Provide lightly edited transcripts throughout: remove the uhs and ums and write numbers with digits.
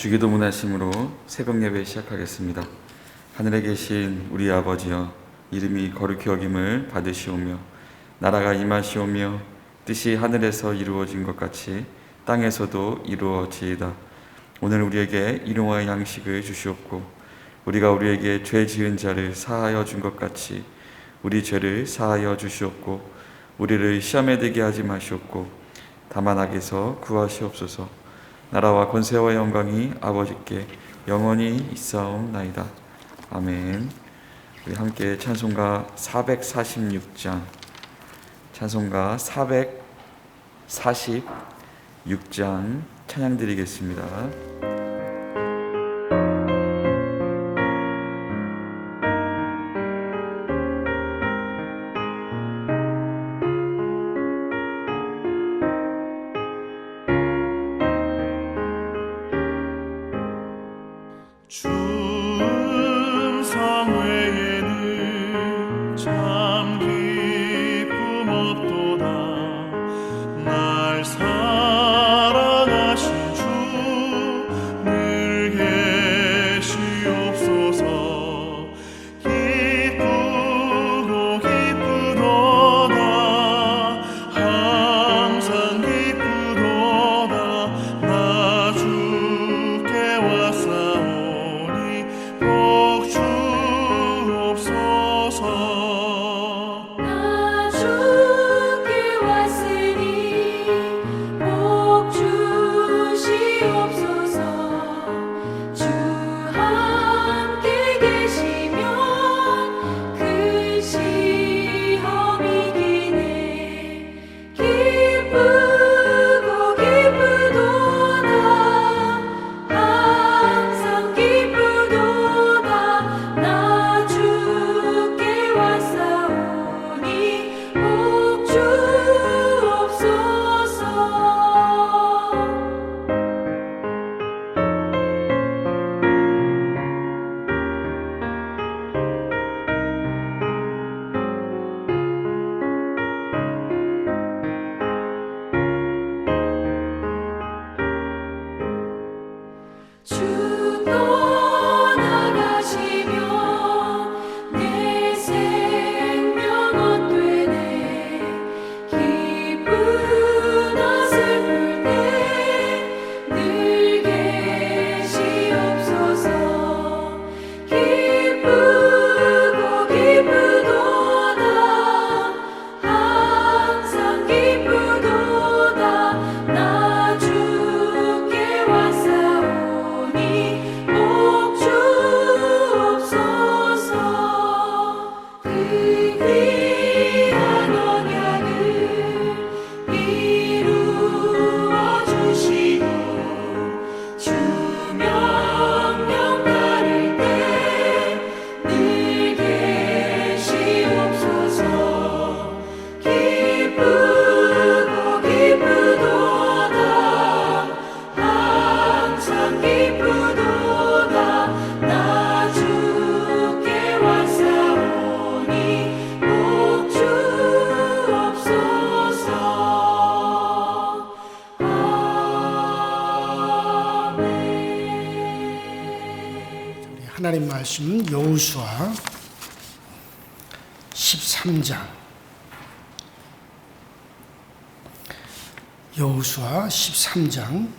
주기도 문하심으로 새벽 예배 시작하겠습니다. 하늘에 계신 우리 아버지여, 이름이 거룩히 여김을 받으시오며 나라가 임하시오며 뜻이 하늘에서 이루어진 것 같이 땅에서도 이루어지이다. 오늘 우리에게 일용할 양식을 주시옵고 우리가 우리에게 죄 지은 자를 사하여 준 것 같이 우리 죄를 사하여 주시옵고 우리를 시험에 들게 하지 마시옵고 다만 악에서 구하시옵소서. 나라와 권세와 영광이 아버지께 영원히 있사옵나이다. 아멘. 우리 함께 찬송가 446장, 찬송가 446장 찬양 드리겠습니다. 하나님 말씀 여호수아 13장, 여호수아 13장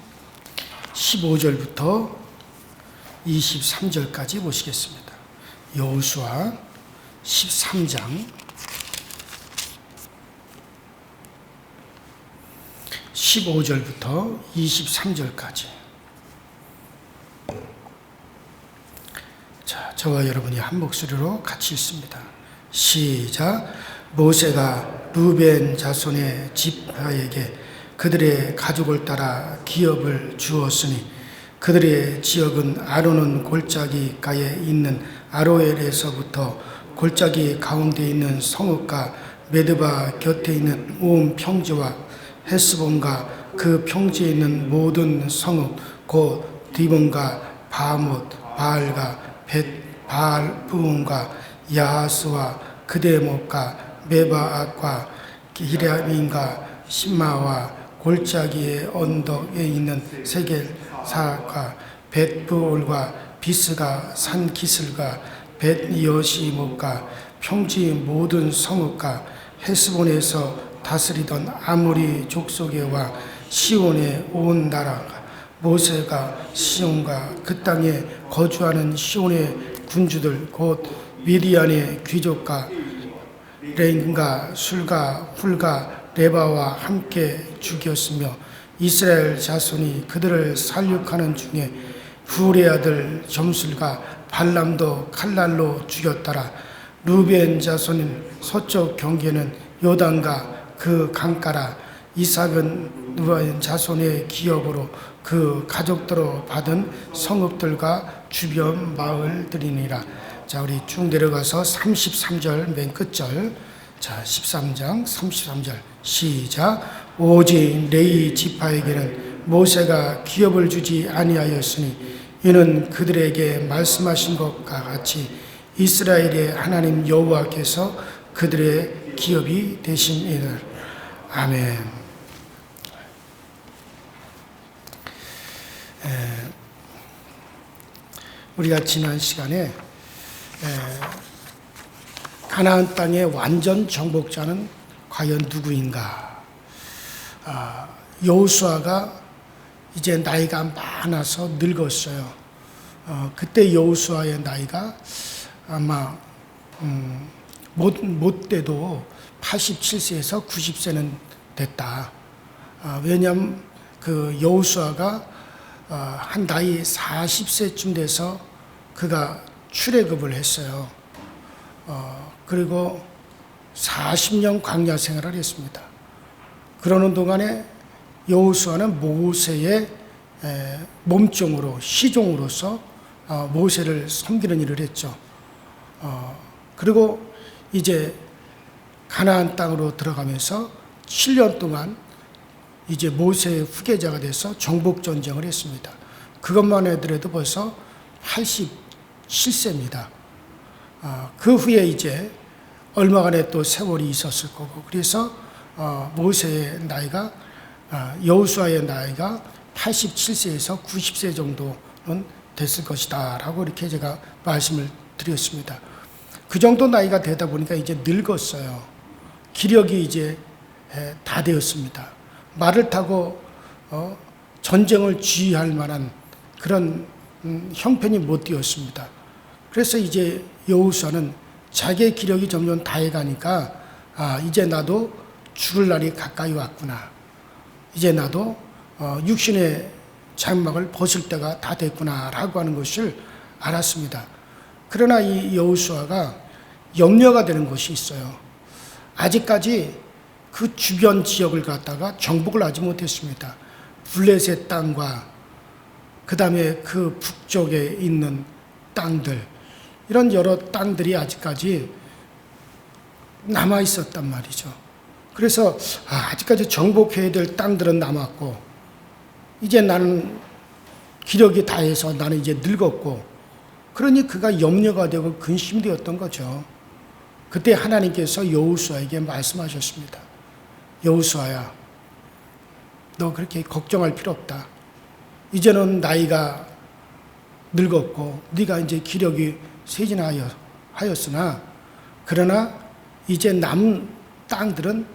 15절부터 23절까지 보시겠습니다. 여호수아 13장 15절부터 23절까지. 자, 저와 여러분이 한 목소리로 같이 읽습니다. 시작. 모세가 루벤 자손의 지파에게 그들의 가족을 따라 기업을 주었으니 그들의 지역은 아로논 골짜기가에 있는 아로엘에서부터 골짜기 가운데 있는 성읍과 메드바 곁에 있는 온 평지와 헤스본과 그 평지에 있는 모든 성읍 곧 디본과 바못 바알과 벳 바알 부온과 야하스와 그데못과 메바앗과 기랴민과 신마와 골짜기의 언덕에 있는 세겔사과 벳부올과 비스가 산기슬과 벳여시못과 평지 모든 성읍과 헤스본에서 다스리던 아모리 족속에와 시온의 온 나라가 모세가 시온과 그 땅에 거주하는 시온의 군주들 곧 미디안의 귀족과 레인과 술과 훌과 레바와 함께 죽였으며 이스라엘 자손이 그들을 살육하는 중에 훌의 아들 점술과 발람도 칼날로 죽였더라. 루벤 자손인 서쪽 경계는 요단과 그 강가라. 이삭은 누아인 자손의 기업으로 그 가족들로 받은 성읍들과 주변 마을들이니라. 자, 우리 쭉 내려가서 33절 맨 끝절. 자, 13장 33절 시작. 오직 레위 지파에게는 모세가 기업을 주지 아니하였으니 이는 그들에게 말씀하신 것과 같이 이스라엘의 하나님 여호와께서 그들의 기업이 되심이라. 아멘. 우리가 지난 시간에 가나안 땅의 완전 정복자는 과연 누구인가? 여호수아가 이제 나이가 많아서 늙었어요. 그때 여호수아의 나이가 아마 못돼도 87세에서 90세는 됐다. 왜냐하면 그 여호수아가 한 나이 40세쯤 돼서 그가 출애굽을 했어요. 그리고 40년 광야 생활을 했습니다. 그러는 동안에 여호수아는 모세의 몸종으로 시종으로서 모세를 섬기는 일을 했죠. 그리고 이제 가나안 땅으로 들어가면서 7년 동안 이제 모세의 후계자가 돼서 정복 전쟁을 했습니다. 그것만 해도 벌써 87세입니다. 그 후에 이제 얼마간의 또 세월이 있었을 거고, 그래서 모세의 나이가 여호수아의 나이가 87세에서 90세 정도는 됐을 것이다 라고 이렇게 제가 말씀을 드렸습니다. 그 정도 나이가 되다 보니까 이제 늙었어요. 기력이 이제 다 되었습니다. 말을 타고 전쟁을 지휘할 만한 그런 형편이 못 되었습니다. 그래서 이제 여호수아는 자기의 기력이 점점 다해가니까 이제 나도 죽을 날이 가까이 왔구나. 이제 나도 육신의 장막을 벗을 때가 다 됐구나 라고 하는 것을 알았습니다. 그러나 이 여호수아가 염려가 되는 것이 있어요. 아직까지 그 주변 지역을 갖다가 정복을 하지 못했습니다. 블레셋 땅과 그 다음에 그 북쪽에 있는 땅들, 이런 여러 땅들이 아직까지 남아 있었단 말이죠. 그래서 아직까지 정복해야 될 땅들은 남았고, 이제 나는 기력이 다해서 나는 이제 늙었고, 그러니 그가 염려가 되고 근심이 되었던 거죠. 그때 하나님께서 여호수아에게 말씀하셨습니다. 여호수아야, 너 그렇게 걱정할 필요 없다. 이제는 나이가 늙었고 네가 이제 기력이 쇠진하였으나 그러나 이제 남은 땅들은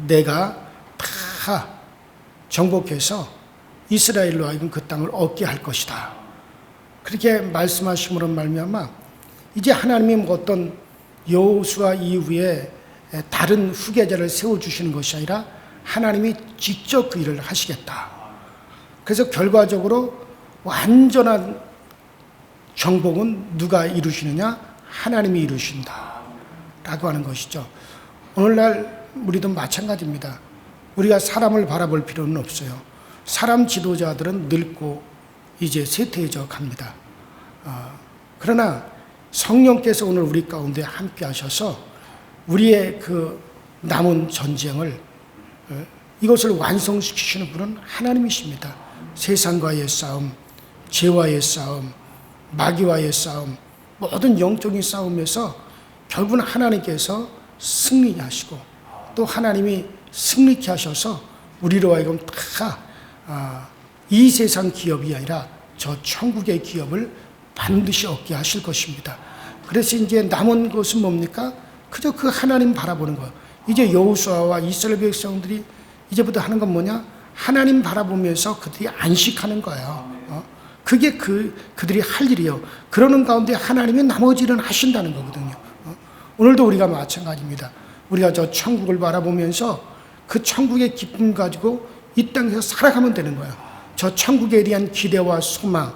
내가 다 정복해서 이스라엘로 하여금 그 땅을 얻게 할 것이다. 그렇게 말씀하심으로 말미암아 이제 하나님이 어떤 여호수아 이후에 다른 후계자를 세워주시는 것이 아니라 하나님이 직접 그 일을 하시겠다. 그래서 결과적으로 완전한 정복은 누가 이루시느냐? 하나님이 이루신다 라고 하는 것이죠. 오늘날 우리도 마찬가지입니다. 우리가 사람을 바라볼 필요는 없어요. 사람 지도자들은 늙고 이제 쇠퇴해져 갑니다. 그러나 성령께서 오늘 우리 가운데 함께 하셔서 우리의 그 남은 전쟁을 이것을 완성시키시는 분은 하나님이십니다. 세상과의 싸움, 죄와의 싸움, 마귀와의 싸움, 모든 영적인 싸움에서 결국은 하나님께서 승리하시고 또 하나님이 승리케 하셔서 우리로 하여금 다 이 세상 기업이 아니라 저 천국의 기업을 반드시 얻게 하실 것입니다. 그래서 이제 남은 것은 뭡니까? 그저 그 하나님 바라보는 거예요. 이제 여호수아와 이스라엘 백성들이 이제부터 하는 건 뭐냐? 하나님 바라보면서 그들이 안식하는 거예요. 그게 그들이 할 일이요. 그러는 가운데 하나님이 나머지 일은 하신다는 거거든요. 오늘도 우리가 마찬가지입니다. 우리가 저 천국을 바라보면서 그 천국의 기쁨 가지고 이 땅에서 살아가면 되는 거예요. 저 천국에 대한 기대와 소망,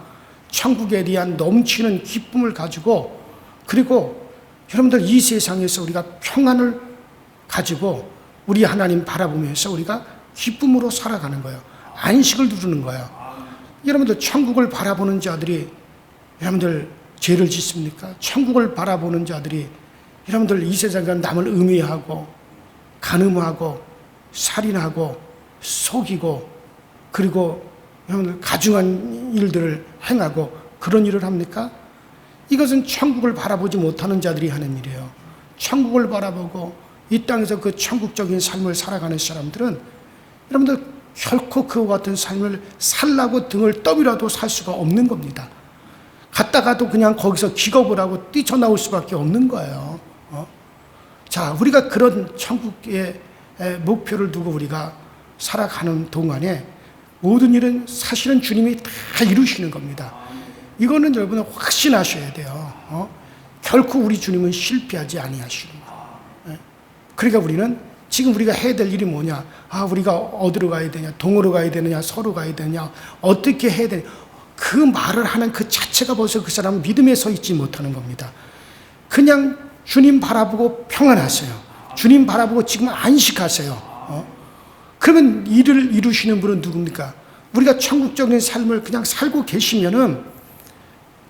천국에 대한 넘치는 기쁨을 가지고, 그리고 여러분들 이 세상에서 우리가 평안을 가지고 우리 하나님 바라보면서 우리가 기쁨으로 살아가는 거예요. 안식을 누리는 거예요. 여러분들 천국을 바라보는 자들이 여러분들 죄를 짓습니까? 천국을 바라보는 자들이 여러분들 이 세상에 남을 음해하고 간음하고 살인하고 속이고 그리고 여러분들 가증한 일들을 행하고 그런 일을 합니까? 이것은 천국을 바라보지 못하는 자들이 하는 일이에요. 천국을 바라보고 이 땅에서 그 천국적인 삶을 살아가는 사람들은 여러분들 결코 그와 같은 삶을 살라고 등을 떠밀어도 살 수가 없는 겁니다. 갔다가도 그냥 거기서 기겁을 하고 뛰쳐나올 수밖에 없는 거예요. 자, 우리가 그런 천국의 목표를 두고 우리가 살아가는 동안에 모든 일은 사실은 주님이 다 이루시는 겁니다. 이거는 여러분 확신하셔야 돼요. 결코 우리 주님은 실패하지 아니하시는 거예요. 그러니까 우리는 지금 우리가 해야 될 일이 뭐냐? 우리가 어디로 가야 되냐? 동으로 가야 되느냐? 서로 가야 되냐? 어떻게 해야 되냐? 그 말을 하는 그 자체가 벌써 그 사람은 믿음에 서 있지 못하는 겁니다. 그냥 주님 바라보고 평안하세요. 주님 바라보고 지금 안식하세요. 그러면 일을 이루시는 분은 누굽니까? 우리가 천국적인 삶을 그냥 살고 계시면은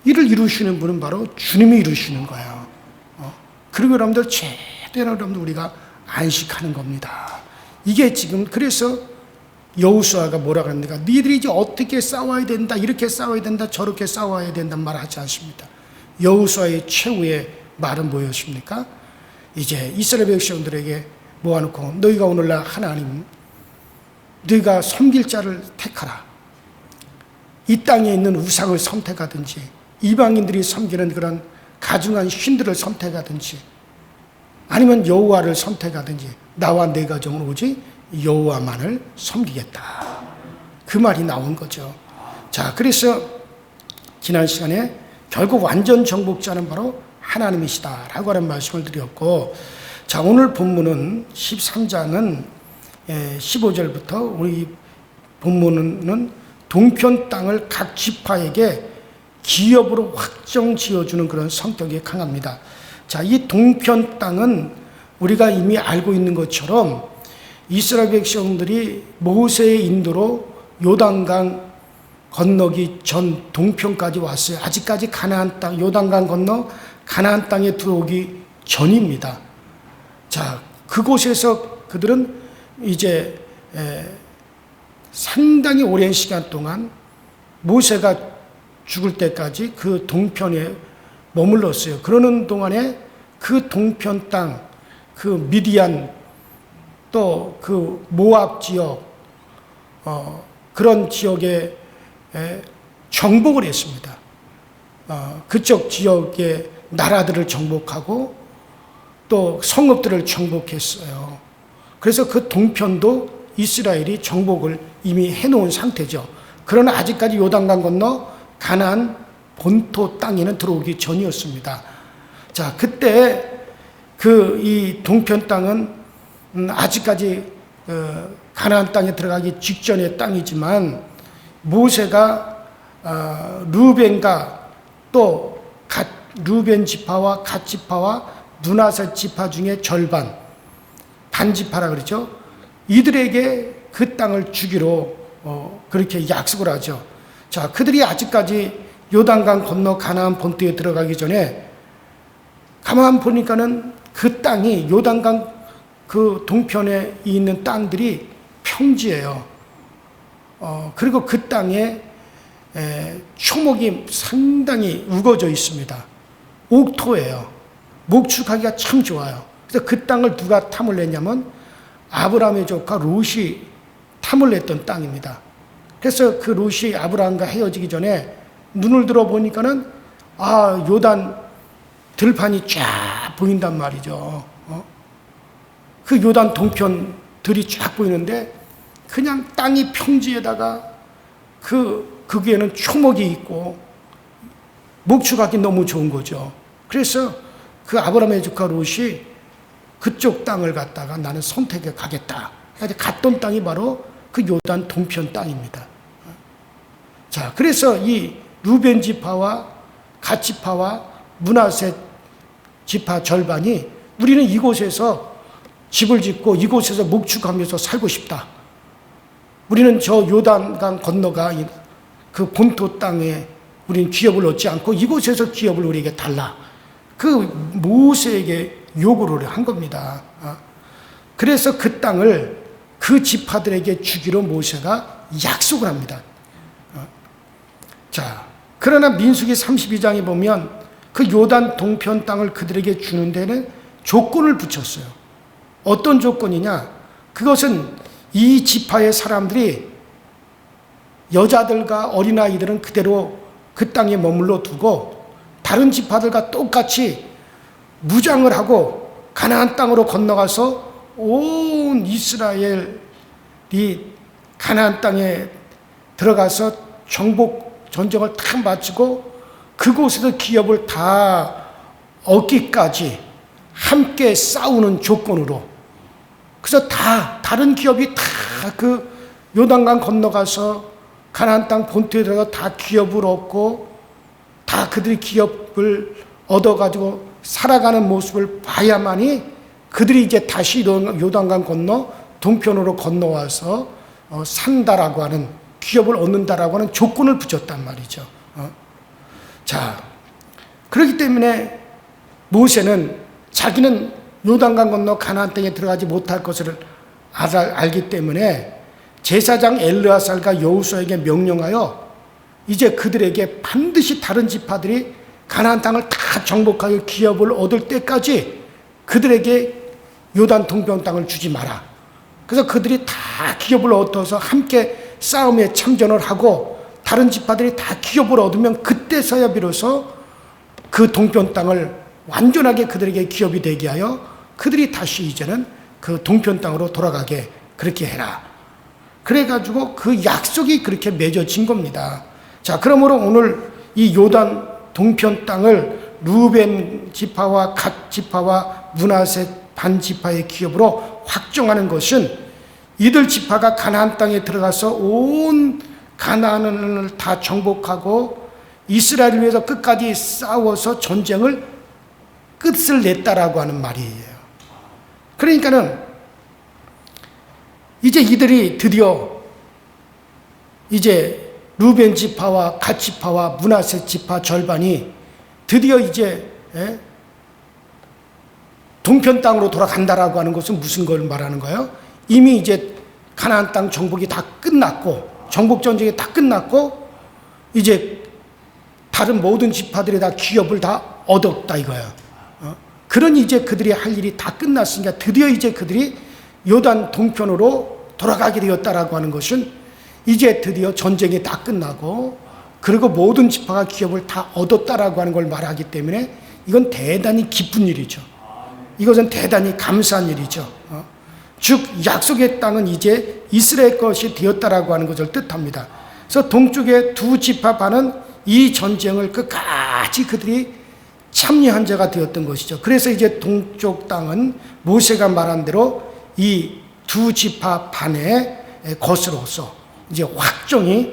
일을 이루시는 분은 바로 주님이 이루시는 거예요. 그리고 여러분들 제대로 여러분들 우리가 안식하는 겁니다. 이게 지금 그래서 여호수아가 뭐라고 합니까? 너희들이 이제 어떻게 싸워야 된다, 이렇게 싸워야 된다, 저렇게 싸워야 된다는 말 하지 않습니다. 여호수아의 최후의 말은 뭐였습니까? 이제 이스라엘 백성들에게 모아놓고 너희가 오늘날 하나님, 너희가 섬길 자를 택하라. 이 땅에 있는 우상을 선택하든지 이방인들이 섬기는 그런 가증한 신들을 선택하든지 아니면 여호와를 선택하든지 나와 내 가정은 오직 여호와만을 섬기겠다. 그 말이 나온 거죠. 자, 그래서 지난 시간에 결국 완전 정복자는 바로 하나님이시다라고 하는 말씀을 드렸고, 자, 오늘 본문은 13장은 15절부터 우리 본문은 동편 땅을 각 지파에게 기업으로 확정 지어주는 그런 성격이 강합니다. 자, 이 동편 땅은 우리가 이미 알고 있는 것처럼 이스라엘 백성들이 모세의 인도로 요단강 건너기 전 동편까지 왔어요. 아직까지 가나안 땅, 요단강 건너 가나안 땅에 들어오기 전입니다. 자, 그곳에서 그들은 이제 상당히 오랜 시간 동안 모세가 죽을 때까지 그 동편에 머물렀어요. 그러는 동안에 그 동편 땅, 그 미디안 또 그 모압 지역 그런 지역에 정복을 했습니다. 그쪽 지역의 나라들을 정복하고 또 성읍들을 정복했어요. 그래서 그 동편도 이스라엘이 정복을 이미 해놓은 상태죠. 그러나 아직까지 요단강 건너 가나안 본토 땅에는 들어오기 전이었습니다. 자, 그때 그 이 동편 땅은 아직까지 가나안 땅에 들어가기 직전의 땅이지만 모세가 르벤과 또 르벤 지파와 갓 지파와 므낫세 지파 중에 절반 반지파라 그러죠. 이들에게 그 땅을 주기로 그렇게 약속을 하죠. 자, 그들이 아직까지 요단강 건너 가나안 본토에 들어가기 전에 가만 보니까는 그 땅이 요단강 그 동편에 있는 땅들이 평지예요. 그리고 그 땅에 초목이 상당히 우거져 있습니다. 옥토예요. 목축하기가 참 좋아요. 그래서 그 땅을 누가 탐을 냈냐면 아브라함의 조카 롯이 탐을 냈던 땅입니다. 그래서 그 롯이 아브라함과 헤어지기 전에 눈을 들어 보니까는 요단 들판이 쫙 보인단 말이죠. 그 요단 동편들이 쫙 보이는데 그냥 땅이 평지에다가 거기에는 초목이 있고 목축하기 너무 좋은 거죠. 그래서 그 아브라함의 조카 롯이 그쪽 땅을 갖다가 나는 선택해 가겠다. 그래서 갔던 땅이 바로 그 요단 동편 땅입니다. 자, 그래서 이 루벤 지파와 갓 지파와 므낫세 지파 절반이 우리는 이곳에서 집을 짓고 이곳에서 목축하면서 살고 싶다. 우리는 저 요단강 건너가 그 본토 땅에 우리는 기업을 얻지 않고 이곳에서 기업을 우리에게 달라. 그 모세에게 요구를 한 겁니다. 그래서 그 땅을 그 지파들에게 주기로 모세가 약속을 합니다. 자, 그러나 민수기 32장에 보면 그 요단 동편 땅을 그들에게 주는 데는 조건을 붙였어요. 어떤 조건이냐? 그것은 이 지파의 사람들이 여자들과 어린아이들은 그대로 그 땅에 머물러 두고 다른 지파들과 똑같이 무장을 하고 가나안 땅으로 건너가서 온 이스라엘이 가나안 땅에 들어가서 정복 전쟁을 다 마치고 그곳에서 기업을 다 얻기까지 함께 싸우는 조건으로, 그래서 다른 기업이 다 그 요단강 건너가서 가나안 땅 본토에 들어가 다 기업을 얻고 다 그들이 기업을 얻어가지고 살아가는 모습을 봐야만이 그들이 이제 다시 요단강 건너 동편으로 건너와서 산다라고 하는, 기업을 얻는다라고 하는 조건을 붙였단 말이죠. 자, 그렇기 때문에 모세는 자기는 요단강 건너 가나안 땅에 들어가지 못할 것을 알기 때문에 제사장 엘르아살과 여호수아에게 명령하여 이제 그들에게 반드시 다른 지파들이 가나안 땅을 다 정복하여 기업을 얻을 때까지 그들에게 요단 동편 땅을 주지 마라. 그래서 그들이 다 기업을 얻어서 함께 싸움에 참전을 하고 다른 지파들이 다 기업을 얻으면 그때서야 비로소 그 동편 땅을 완전하게 그들에게 기업이 되게 하여 그들이 다시 이제는 그 동편 땅으로 돌아가게 그렇게 해라. 그래가지고 그 약속이 그렇게 맺어진 겁니다. 자, 그러므로 오늘 이 요단 동편 땅을 루벤 지파와 갓 지파와 므낫세 반 지파의 기업으로 확정하는 것은 이들 지파가 가나안 땅에 들어가서 온 가나안을 다 정복하고 이스라엘을 위해서 끝까지 싸워서 전쟁을 끝을 냈다라고 하는 말이에요. 그러니까는 이제 이들이 드디어 이제 루벤 지파와 갓 지파와 므낫세 지파 절반이 드디어 이제 동편 땅으로 돌아간다라고 하는 것은 무슨 걸 말하는 거예요? 이미 이제 가나안 땅 정복이 다 끝났고 정복 전쟁이 다 끝났고 이제 다른 모든 지파들이 다 기업을 다 얻었다 이거야. 그런 이제 그들이 할 일이 다 끝났으니까 드디어 이제 그들이 요단 동편으로 돌아가게 되었다라고 하는 것은 이제 드디어 전쟁이 다 끝나고 그리고 모든 지파가 기업을 다 얻었다라고 하는 걸 말하기 때문에 이건 대단히 기쁜 일이죠. 이것은 대단히 감사한 일이죠. 즉 약속의 땅은 이제 이스라엘 것이 되었다라고 하는 것을 뜻합니다. 그래서 동쪽의 두 지파 반은 이 전쟁을 끝까지 그들이 참여한 자가 되었던 것이죠. 그래서 이제 동쪽 땅은 모세가 말한 대로 이 두 지파 반의 것으로서 이제 확정이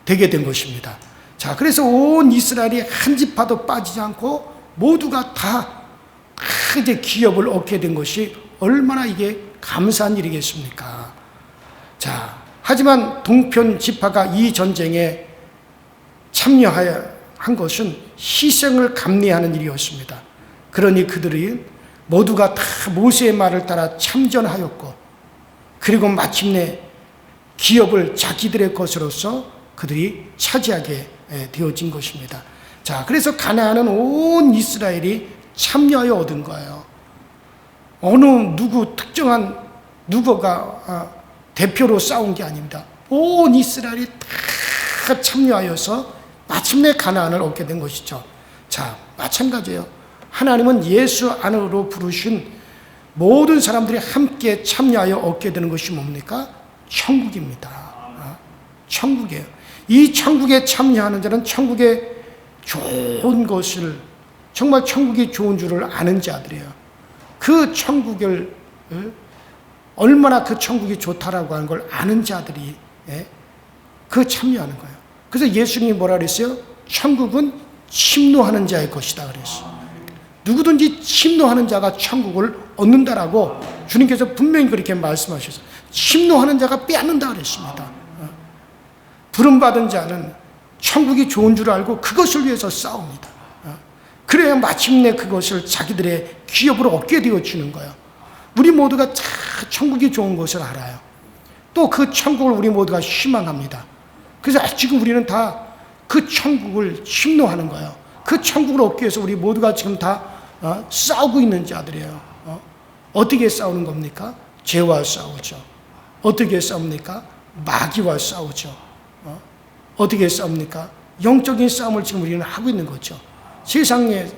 되게 된 것입니다. 자, 그래서 온 이스라엘이 한 지파도 빠지지 않고 모두가 다 이제 기업을 얻게 된 것이 얼마나 이게 감사한 일이겠습니까? 자, 하지만 동편 지파가 이 전쟁에 참여하여 한 것은 희생을 감내하는 일이었습니다. 그러니 그들이 모두가 다 모세의 말을 따라 참전하였고 그리고 마침내 기업을 자기들의 것으로서 그들이 차지하게 되어진 것입니다. 자, 그래서 가나안은 온 이스라엘이 참여하여 얻은 거예요. 어느 누구 특정한 누구가 대표로 싸운 게 아닙니다. 온 이스라엘이 다 참여하여서 마침내 가나안을 얻게 된 것이죠. 자, 마찬가지예요. 하나님은 예수 안으로 부르신 모든 사람들이 함께 참여하여 얻게 되는 것이 뭡니까? 천국입니다. 천국이에요. 이 천국에 참여하는 자는 천국의 좋은 것을, 정말 천국이 좋은 줄을 아는 자들이에요. 그 천국을 얼마나 그 천국이 좋다라고 하는 걸 아는 자들이 그 참여하는 거예요. 그래서 예수님이 뭐라 그랬어요? 천국은 침노하는 자의 것이다 그랬어요. 누구든지 침노하는 자가 천국을 얻는다라고 주님께서 분명히 그렇게 말씀하셨어요. 침노하는 자가 빼앗는다 그랬습니다. 부름받은 자는 천국이 좋은 줄 알고 그것을 위해서 싸웁니다. 그래야 마침내 그것을 자기들의 기업으로 얻게 되어지는 거예요. 우리 모두가 다 천국이 좋은 것을 알아요. 또 그 천국을 우리 모두가 희망합니다. 그래서 지금 우리는 다 그 천국을 침노하는 거예요. 그 천국을 얻기 위해서 우리 모두가 지금 다 싸우고 있는 자들이에요. 어떻게 싸우는 겁니까? 죄와 싸우죠. 어떻게 싸웁니까? 마귀와 싸우죠. 어떻게 싸웁니까? 영적인 싸움을 지금 우리는 하고 있는 거죠. 세상과의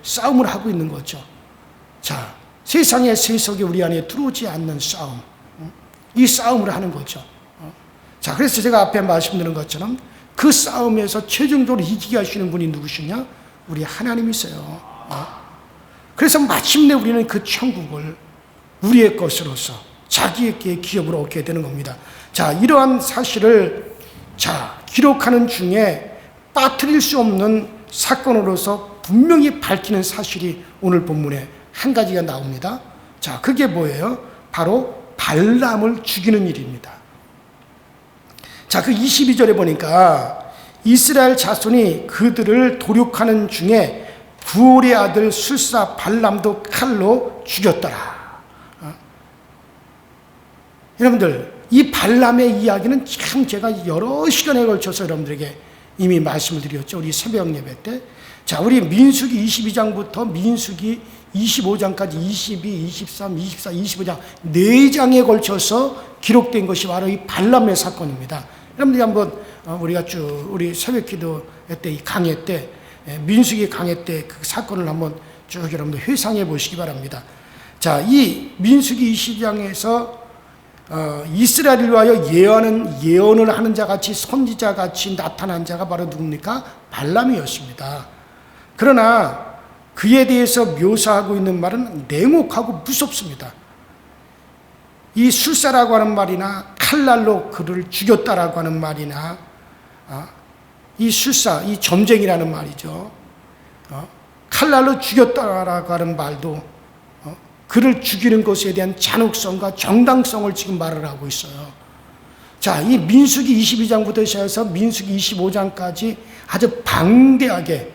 싸움을 하고 있는 거죠. 자, 세상의 세속이 우리 안에 들어오지 않는 싸움, 이 싸움을 하는 거죠. 자, 그래서 제가 앞에 말씀드린 것처럼 그 싸움에서 최종적으로 이기게 하시는 분이 누구시냐? 우리 하나님이세요. 그래서 마침내 우리는 그 천국을 우리의 것으로서 자기의 기업으로 얻게 되는 겁니다. 자, 이러한 사실을 기록하는 중에 빠뜨릴 수 없는 사건으로서 분명히 밝히는 사실이 오늘 본문에 한 가지가 나옵니다. 자, 그게 뭐예요? 바로 발람을 죽이는 일입니다. 자, 그 22절에 보니까 이스라엘 자손이 그들을 도륙하는 중에 부올의 아들 술사 발람도 칼로 죽였더라. 여러분들, 이 발람의 이야기는 참 제가 여러 시간에 걸쳐서 여러분들에게 이미 말씀을 드렸죠. 우리 새벽 예배 때. 자, 우리 민수기 22장부터 민수기 25장까지 22, 23, 24, 25장 4장에 걸쳐서 기록된 것이 바로 이 발람의 사건입니다. 여러분들이 한번 우리가 우리 새벽 기도 때 이 강해 때 민수기 강해 때 그 사건을 한번 쭉 여러분들 회상해 보시기 바랍니다. 자, 이 민수기 22장에서 이스라엘을 위하여 예언을 하는 자같이 선지자같이 나타난 자가 바로 누굽니까? 발람이었습니다. 그러나 그에 대해서 묘사하고 있는 말은 냉혹하고 무섭습니다. 이 술사라고 하는 말이나 칼날로 그를 죽였다라고 하는 말이나 이 술사, 이 점쟁이라는 말이죠. 칼날로 죽였다라고 하는 말도 그를 죽이는 것에 대한 잔혹성과 정당성을 지금 말을 하고 있어요. 자, 이 민수기 22장부터 시작해서 민수기 25장까지 아주 방대하게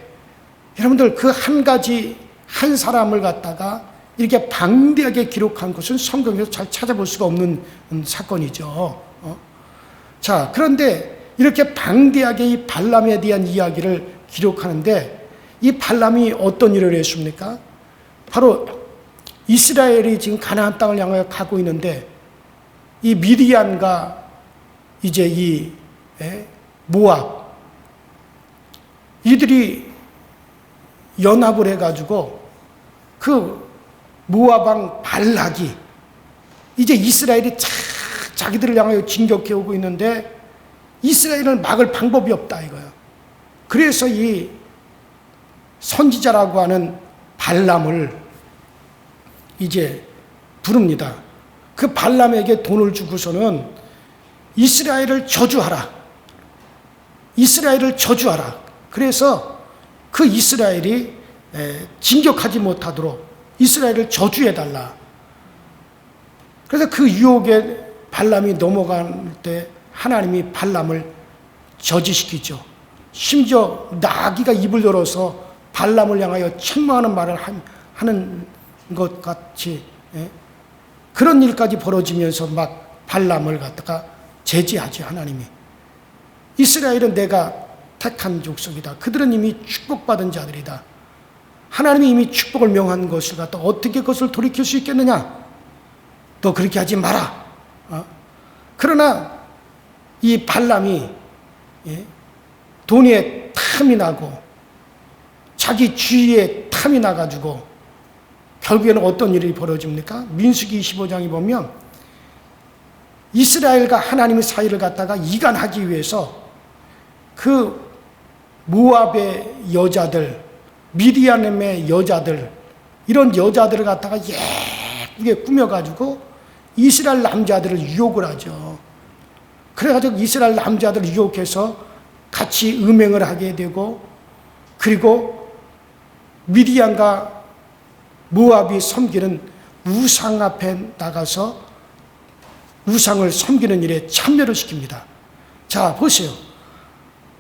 여러분들 그 한 가지 한 사람을 갖다가 이렇게 방대하게 기록한 것은 성경에서 잘 찾아볼 수가 없는 사건이죠. 자, 그런데 이렇게 방대하게 이 발람에 대한 이야기를 기록하는데 이 발람이 어떤 일을 했습니까? 바로 이스라엘이 지금 가나안 땅을 향하여 가고 있는데 이 미디안과 이제 이 모압 이들이 연합을 해가지고 그 모압 왕 발락이 이제 이스라엘이 자기들을 향하여 진격해 오고 있는데 이스라엘은 막을 방법이 없다 이거예요. 그래서 이 선지자라고 하는 발람을 이제 부릅니다. 그 발람에게 돈을 주고서는 이스라엘을 저주하라. 이스라엘을 저주하라. 그래서 그 이스라엘이 진격하지 못하도록 이스라엘을 저주해달라. 그래서 그 유혹에 발람이 넘어갈 때 하나님이 발람을 저지시키죠. 심지어 나귀가 입을 열어서 발람을 향하여 책망하는 말을 하는 것 같이 그런 일까지 벌어지면서 막 발람을 갖다가 제지하지 하나님이. 이스라엘은 내가 택한 족속이다. 그들은 이미 축복받은 자들이다. 하나님이 이미 축복을 명한 것을 갖다 어떻게 그것을 돌이킬 수 있겠느냐? 너 그렇게 하지 마라. 그러나 이 발람이 돈에 탐이 나고 자기 주위에 탐이 나가지고 결국에는 어떤 일이 벌어집니까? 민수기 25장에 보면 이스라엘과 하나님의 사이를 갖다가 이간하기 위해서 그 모압의 여자들, 미디안의 여자들, 이런 여자들을 갖다가 예쁘게 꾸며가지고 이스라엘 남자들을 유혹을 하죠. 그래가지고 이스라엘 남자들을 유혹해서 같이 음행을 하게 되고, 그리고 미디안과 모압이 섬기는 우상 앞에 나가서 우상을 섬기는 일에 참여를 시킵니다. 자, 보세요.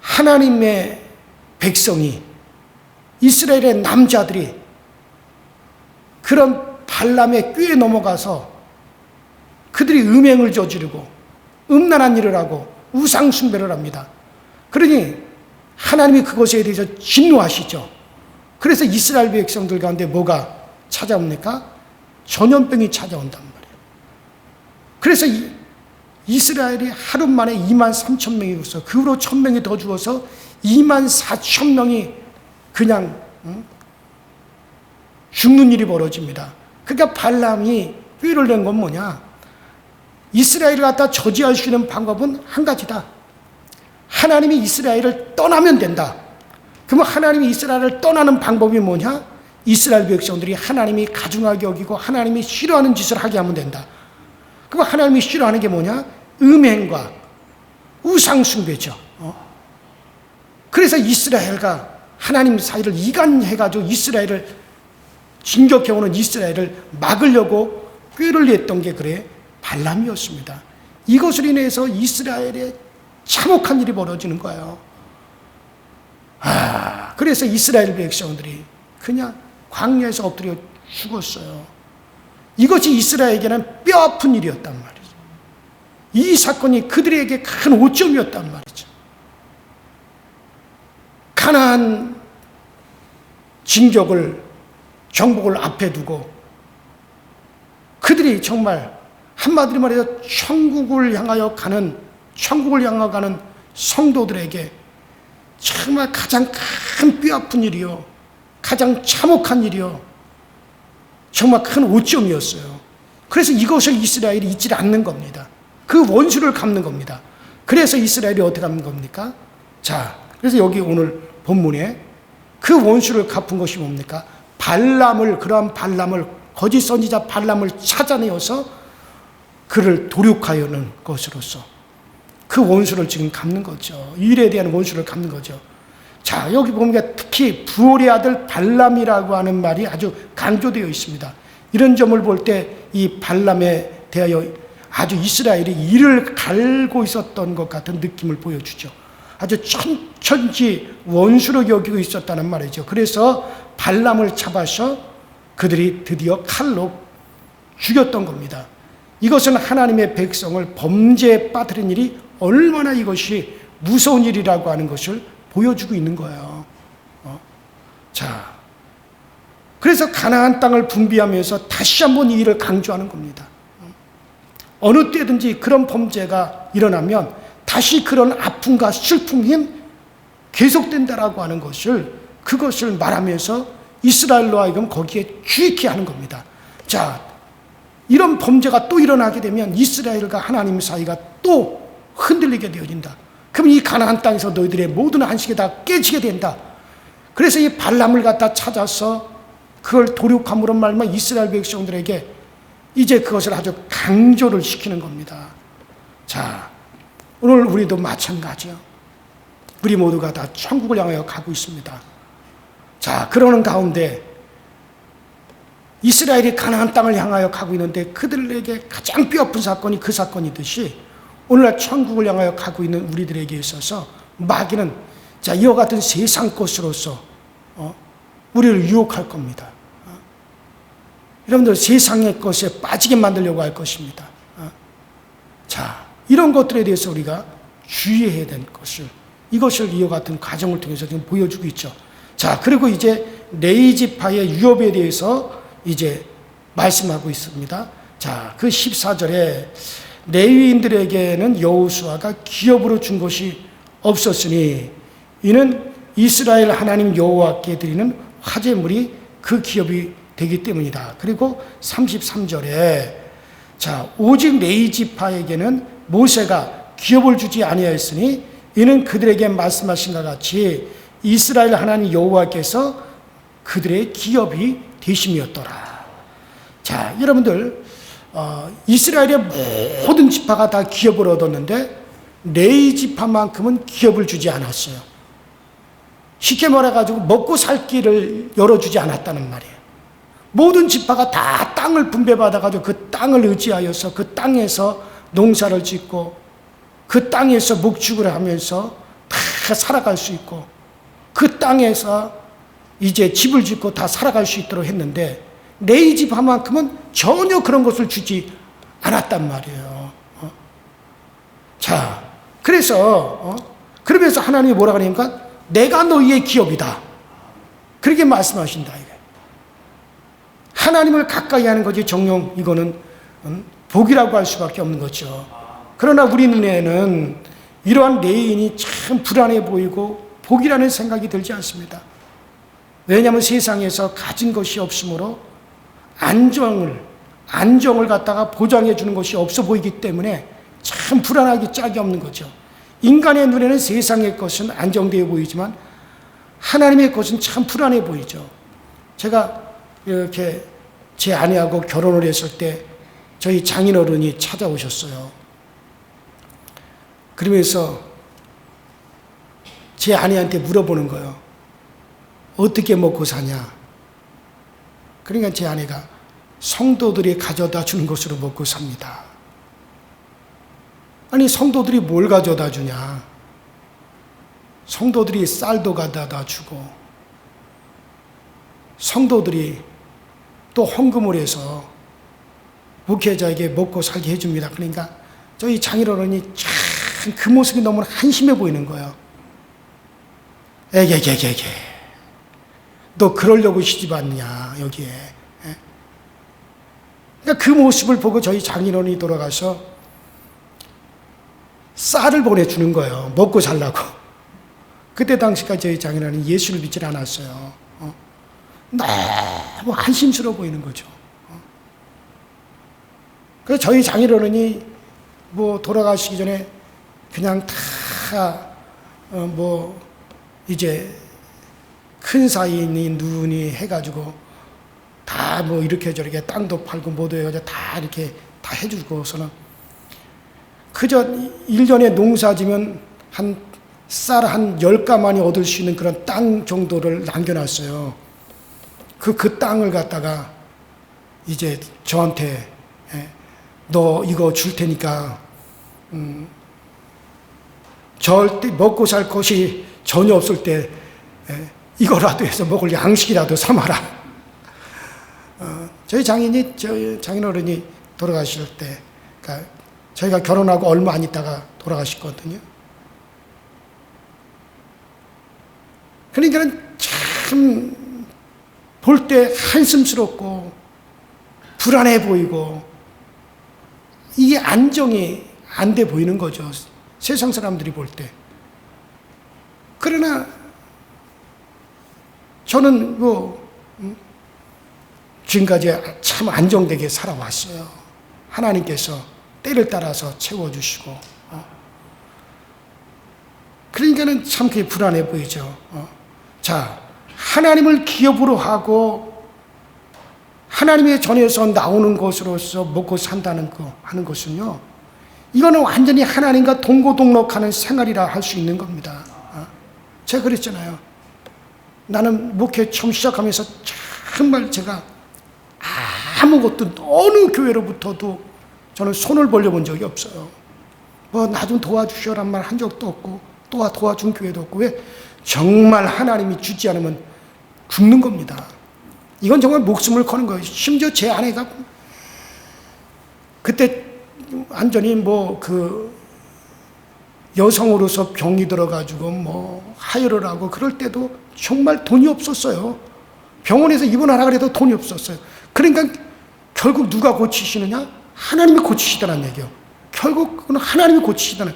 하나님의 백성이, 이스라엘의 남자들이 그런 발람의 꾀에 넘어가서 그들이 음행을 저지르고 음란한 일을 하고 우상 숭배를 합니다. 그러니 하나님이 그것에 대해서 진노하시죠. 그래서 이스라엘 백성들 가운데 뭐가 찾아옵니까? 전염병이 찾아온단 말이에요. 그래서 이스라엘이 하루 만에 23,000명이 죽어서, 그 후로 1,000명이 더 죽어서 24,000명이 그냥 죽는 일이 벌어집니다. 그러니까 발람이 꾀를 낸 건 뭐냐? 이스라엘을 갖다 저지할 수 있는 방법은 한 가지다. 하나님이 이스라엘을 떠나면 된다. 그러면 하나님이 이스라엘을 떠나는 방법이 뭐냐? 이스라엘 백성들이 하나님이 가증하게 여기고 하나님이 싫어하는 짓을 하게 하면 된다. 그럼 하나님이 싫어하는 게 뭐냐? 음행과 우상숭배죠. 그래서 이스라엘과 하나님 사이를 이간해가지고 이스라엘을 진격해오는 이스라엘을 막으려고 꾀를 냈던 게 그래 발람이었습니다. 이것으로 인해서 이스라엘에 참혹한 일이 벌어지는 거예요. 그래서 이스라엘 백성들이 그냥 광야에서 엎드려 죽었어요. 이것이 이스라엘에게는 뼈아픈 일이었단 말이죠. 이 사건이 그들에게 큰 오점이었단 말이죠. 가나안 진격을, 정복을 앞에 두고 그들이 정말 한마디로 말해서 천국을 향하여 가는 성도들에게 정말 가장 큰 뼈아픈 일이요, 가장 참혹한 일이요, 정말 큰 오점이었어요. 그래서 이것을 이스라엘이 잊지 않는 겁니다. 그 원수를 갚는 겁니다. 그래서 이스라엘이 어떻게 갚는 겁니까? 자, 그래서 여기 오늘 본문에 그 원수를 갚은 것이 뭡니까? 그러한 발람을, 거짓 선지자 발람을 찾아내어서 그를 도륙하여는 것으로서 그 원수를 지금 갚는 거죠. 일에 대한 원수를 갚는 거죠. 자, 여기 보면 특히 부올의 아들 발람이라고 하는 말이 아주 강조되어 있습니다. 이런 점을 볼 때 이 발람에 대하여 아주 이스라엘이 이를 갈고 있었던 것 같은 느낌을 보여주죠. 아주 천지 원수로 여기고 있었다는 말이죠. 그래서 발람을 잡아서 그들이 드디어 칼로 죽였던 겁니다. 이것은 하나님의 백성을 범죄에 빠뜨린 일이 얼마나 이것이 무서운 일이라고 하는 것을 보여주고 있는 거예요. 자, 그래서 가나안 땅을 분비하면서 다시 한번 이 일을 강조하는 겁니다. 어느 때든지 그런 범죄가 일어나면 다시 그런 아픔과 슬픔이 계속된다라고 하는 것을, 그것을 말하면서 이스라엘로 하여금 거기에 주의케 하는 겁니다. 자, 이런 범죄가 또 일어나게 되면 이스라엘과 하나님 사이가 또 흔들리게 되어진다. 그럼 이 가나안 땅에서 너희들의 모든 안식이 다 깨지게 된다. 그래서 이 발람을 갖다 찾아서 그걸 도륙함으로 말미암아 이스라엘 백성들에게 이제 그것을 아주 강조를 시키는 겁니다. 자, 오늘 우리도 마찬가지요. 우리 모두가 다 천국을 향하여 가고 있습니다. 자, 그러는 가운데 이스라엘이 가나안 땅을 향하여 가고 있는데 그들에게 가장 뼈아픈 사건이 그 사건이듯이 오늘날 천국을 향하여 가고 있는 우리들에게 있어서 마귀는 자, 이와 같은 세상 것으로서 우리를 유혹할 겁니다. 여러분들 세상의 것에 빠지게 만들려고 할 것입니다. 자, 이런 것들에 대해서 우리가 주의해야 되는 것을, 이것을 이와 같은 과정을 통해서 지금 보여주고 있죠. 자, 그리고 이제 레위 지파의 유업에 대해서 이제 말씀하고 있습니다. 자, 그 14절에 레위인들에게는 여호수아가 기업으로 준 것이 없었으니 이는 이스라엘 하나님 여호와께 드리는 화제물이 그 기업이 되기 때문이다. 그리고 33절에 자, 오직 레위 지파에게는 모세가 기업을 주지 아니하였으니 이는 그들에게 말씀하신 것 같이 이스라엘 하나님 여호와께서 그들의 기업이 되심이었더라. 자, 여러분들 이스라엘의 모든 지파가 다 기업을 얻었는데 레위 지파만큼은 기업을 주지 않았어요. 쉽게 말해가지고 먹고 살 길을 열어주지 않았다는 말이에요. 모든 지파가 다 땅을 분배받아가지고 그 땅을 의지하여서 그 땅에서 농사를 짓고 그 땅에서 목축을 하면서 다 살아갈 수 있고 그 땅에서 이제 집을 짓고 다 살아갈 수 있도록 했는데 레위 지파만큼은 전혀 그런 것을 주지 않았단 말이에요. 자, 그래서 그러면서 하나님이 뭐라 그러니까 내가 너희의 기업이다. 그렇게 말씀하신다. 하나님을 가까이 하는 거지 정녕 이거는 복이라고 할 수밖에 없는 거죠. 그러나 우리 눈에는 이러한 레위인이 참 불안해 보이고 복이라는 생각이 들지 않습니다. 왜냐하면 세상에서 가진 것이 없으므로 안정을 갖다가 보장해 주는 것이 없어 보이기 때문에 참 불안하기 짝이 없는 거죠. 인간의 눈에는 세상의 것은 안정되어 보이지만 하나님의 것은 참 불안해 보이죠. 제가 이렇게 제 아내하고 결혼을 했을 때 저희 장인어른이 찾아오셨어요. 그러면서 제 아내한테 물어보는 거예요. 어떻게 먹고 사냐? 그러니까 제 아내가 성도들이 가져다 주는 것으로 먹고 삽니다. 아니 성도들이 뭘 가져다 주냐? 성도들이 쌀도 가져다 주고 성도들이 또 헌금을 해서 목회자에게 먹고 살게 해줍니다. 그러니까 저희 장인어른이 참 그 모습이 너무 한심해 보이는 거예요. 에게게게게 너 그러려고 시집 왔냐 여기에. 그러니까 그 모습을 보고 저희 장인어른이 돌아가서 쌀을 보내주는 거예요. 먹고 살라고. 그때 당시까지 저희 장인어른이 예수를 믿지 않았어요. 너무 한심스러워 보이는 거죠. 그래서 저희 장인어른이 뭐 돌아가시기 전에 그냥 다 이제 큰 사이니 누니 해가지고 다 뭐 이렇게 저렇게 땅도 팔고 뭐도 해가지고 다 이렇게 다 해주고서는 그저 1년에 농사지면 쌀 한 10가마니 얻을 수 있는 그런 땅 정도를 남겨놨어요. 그 땅을 갖다가 이제 저한테 너 이거 줄 테니까 절대 먹고 살 것이 전혀 없을 때 이거라도 해서 먹을 양식이라도 삼아라. 저희 장인어른이 돌아가실 때, 그러니까 저희가 결혼하고 얼마 안 있다가 돌아가셨거든요. 그러니까 참 볼 때 한심스럽고 불안해 보이고 이게 안정이 안 돼 보이는 거죠. 세상 사람들이 볼 때. 그러나 저는 지금까지 참 안정되게 살아왔어요. 하나님께서 때를 따라서 채워주시고. 그러니까는 참 그게 불안해 보이죠. 자, 하나님을 기업으로 하고 하나님의 전에서 나오는 것으로서 먹고 산다는 거 하는 것은요, 이거는 완전히 하나님과 동고동락하는 생활이라 할 수 있는 겁니다. 제가 그랬잖아요. 나는 목회 처음 시작하면서 정말 제가 아무것도 어느 교회로부터도 저는 손을 벌려본 적이 없어요. 뭐 나 좀 도와주시오란 말 한 적도 없고 또 도와준 교회도 없고. 왜? 정말 하나님이 주지 않으면 죽는 겁니다. 이건 정말 목숨을 거는 거예요. 심지어 제 아내가 그때 완전히 여성으로서 병이 들어가지고 하혈을 하고 그럴 때도 정말 돈이 없었어요. 병원에서 입원하라 그래도 돈이 없었어요. 그러니까 결국 누가 고치시느냐? 하나님이 고치시더란 얘기예요. 결국 그건 하나님이 고치시더란.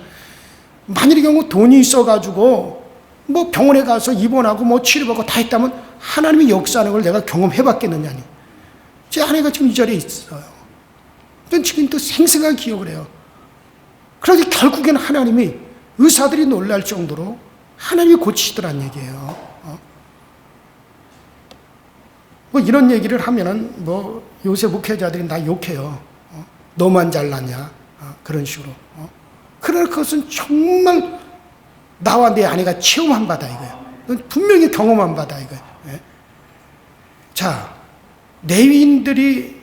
만일의 경우 돈이 있어가지고 뭐 병원에 가서 입원하고 뭐 치료받고 다 했다면 하나님이 역사하는 걸 내가 경험해 봤겠느냐니. 제 아내가 지금 이 자리에 있어요. 전 지금 또 생생하게 기억을 해요. 그러니 결국엔 하나님이, 의사들이 놀랄 정도로 하나님이 고치시더란 얘기예요. 뭐 이런 얘기를 하면은 뭐 요새 목회자들이 나 욕해요. 너만 잘났냐? 그런 식으로. 그러나 그것은 정말 나와 내 아내가 체험한 바다 이거예요. 분명히 경험한 바다 이거예요. 자, 레위인들이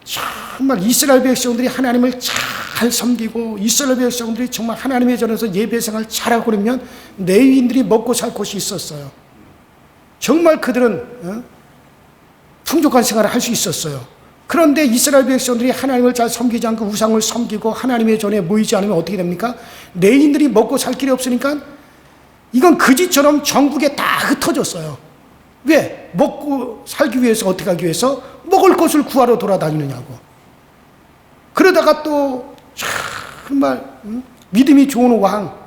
정말 이스라엘 백성들이 하나님을 잘 섬기고 이스라엘 백성들이 정말 하나님의 전에서 예배생활 잘하고 그러면 레위인들이 먹고 살 곳이 있었어요. 정말 그들은 풍족한 생활을 할 수 있었어요. 그런데 이스라엘 백성들이 하나님을 잘 섬기지 않고 우상을 섬기고 하나님의 전에 모이지 않으면 어떻게 됩니까? 레위인들이 먹고 살 길이 없으니까 이건 거지처럼 전국에 다 흩어졌어요. 왜? 먹고 살기 위해서, 어떻게 하기 위해서? 먹을 것을 구하러 돌아다니느냐고. 그러다가 또 정말 믿음이 좋은 왕,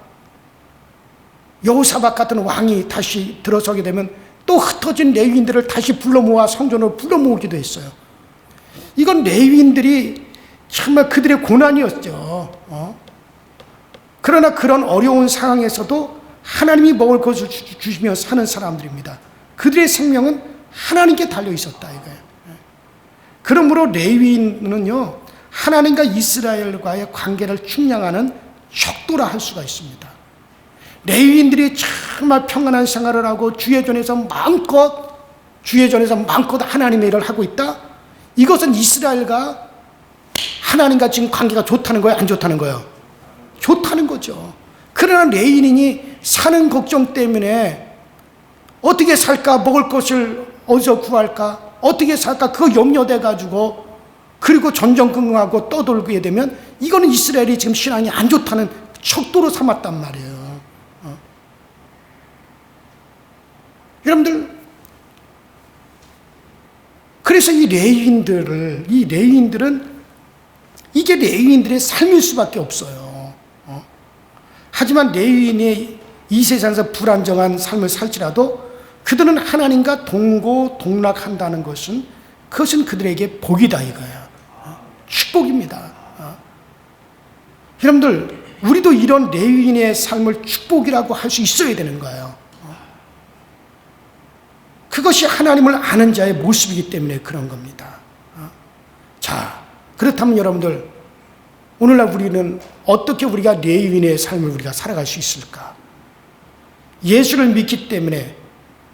여호사밧 같은 왕이 다시 들어서게 되면 또 흩어진 레위인들을 다시 불러 모아 성전으로 불러 모으기도 했어요. 이건 레위인들이 정말 그들의 고난이었죠. 그러나 그런 어려운 상황에서도 하나님이 먹을 것을 주시며 사는 사람들입니다. 그들의 생명은 하나님께 달려 있었다 이거예요. 그러므로 레위인은요, 하나님과 이스라엘과의 관계를 측량하는 척도라 할 수가 있습니다. 레위인들이 정말 평안한 생활을 하고 주의 전에서 마음껏 하나님의 일을 하고 있다. 이것은 이스라엘과 하나님과 지금 관계가 좋다는 거예요, 안 좋다는 거예요? 좋다는 거죠. 그러나 레위인이 사는 걱정 때문에 어떻게 살까, 먹을 것을 어디서 구할까, 어떻게 살까, 그거 염려돼 가지고 그리고 전전긍긍하고 떠돌게 되면 이거는 이스라엘이 지금 신앙이 안 좋다는 척도로 삼았단 말이에요. 여러분들, 그래서 이 레위인들은 이게 레위인들의 삶일 수밖에 없어요. 하지만 레위인이 이 세상에서 불안정한 삶을 살지라도 그들은 하나님과 동고동락한다는 것은, 그것은 그들에게 복이다 이거예요. 축복입니다. 여러분들, 우리도 이런 레위인의 삶을 축복이라고 할 수 있어야 되는 거예요. 그것이 하나님을 아는 자의 모습이기 때문에 그런 겁니다. 자, 그렇다면 여러분들, 오늘날 우리는 어떻게 우리가 레위인의 삶을 우리가 살아갈 수 있을까? 예수를 믿기 때문에,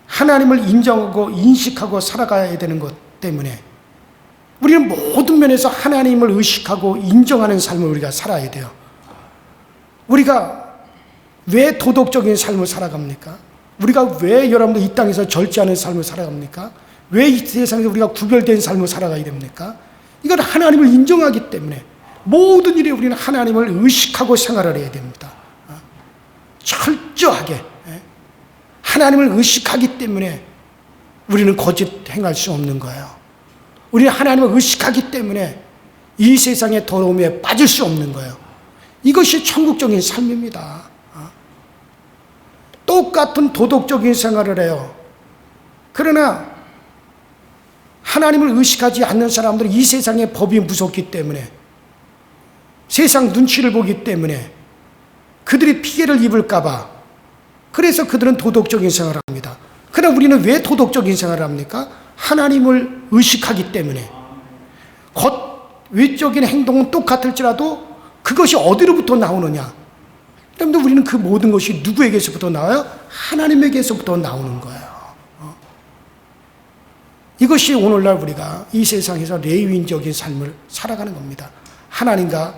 하나님을 인정하고 인식하고 살아가야 되는 것 때문에 우리는 모든 면에서 하나님을 의식하고 인정하는 삶을 우리가 살아야 돼요. 우리가 왜 도덕적인 삶을 살아갑니까? 우리가 왜 여러분들 이 땅에서 절제하는 삶을 살아갑니까? 왜 이 세상에서 우리가 구별된 삶을 살아가야 됩니까? 이건 하나님을 인정하기 때문에 모든 일에 우리는 하나님을 의식하고 생활을 해야 됩니다. 철저하게 하나님을 의식하기 때문에 우리는 거짓 행할 수 없는 거예요. 우리는 하나님을 의식하기 때문에 이 세상의 더러움에 빠질 수 없는 거예요. 이것이 천국적인 삶입니다. 똑같은 도덕적인 생활을 해요. 그러나 하나님을 의식하지 않는 사람들은 이 세상의 법이 무섭기 때문에, 세상 눈치를 보기 때문에 그들이 피해를 입을까 봐, 그래서 그들은 도덕적인 생활을 합니다. 그러나 우리는 왜 도덕적인 생활을 합니까? 하나님을 의식하기 때문에. 외적인 행동은 똑같을지라도 그것이 어디로부터 나오느냐? 여러분들, 우리는 그 모든 것이 누구에게서부터 나와요? 하나님에게서부터 나오는 거예요. 이것이 오늘날 우리가 이 세상에서 레위인적인 삶을 살아가는 겁니다. 하나님과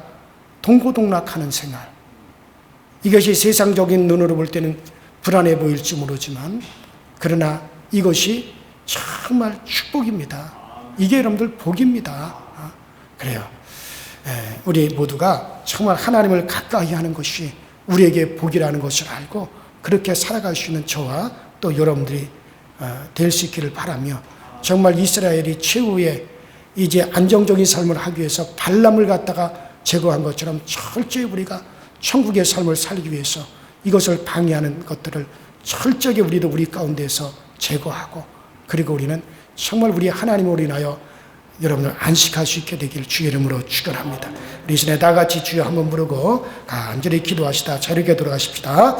동고동락하는 생활. 이것이 세상적인 눈으로 볼 때는 불안해 보일지 모르지만, 그러나 이것이 정말 축복입니다. 이게 여러분들 복입니다. 그래요. 우리 모두가 정말 하나님을 가까이 하는 것이 우리에게 복이라는 것을 알고 그렇게 살아갈 수 있는 저와 또 여러분들이 될 수 있기를 바라며, 정말 이스라엘이 최후의 이제 안정적인 삶을 하기 위해서 발람을 갖다가 제거한 것처럼 철저히 우리가 천국의 삶을 살기 위해서 이것을 방해하는 것들을 철저하게 우리도 우리 가운데서 제거하고, 그리고 우리는 정말 우리 하나님으로 인하여 여러분들 안식할 수 있게 되길 주의 이름으로 축원합니다. 우리 시내 다 같이 주여 한번 부르고 간절히 기도하시다 자유롭게 돌아가십시다.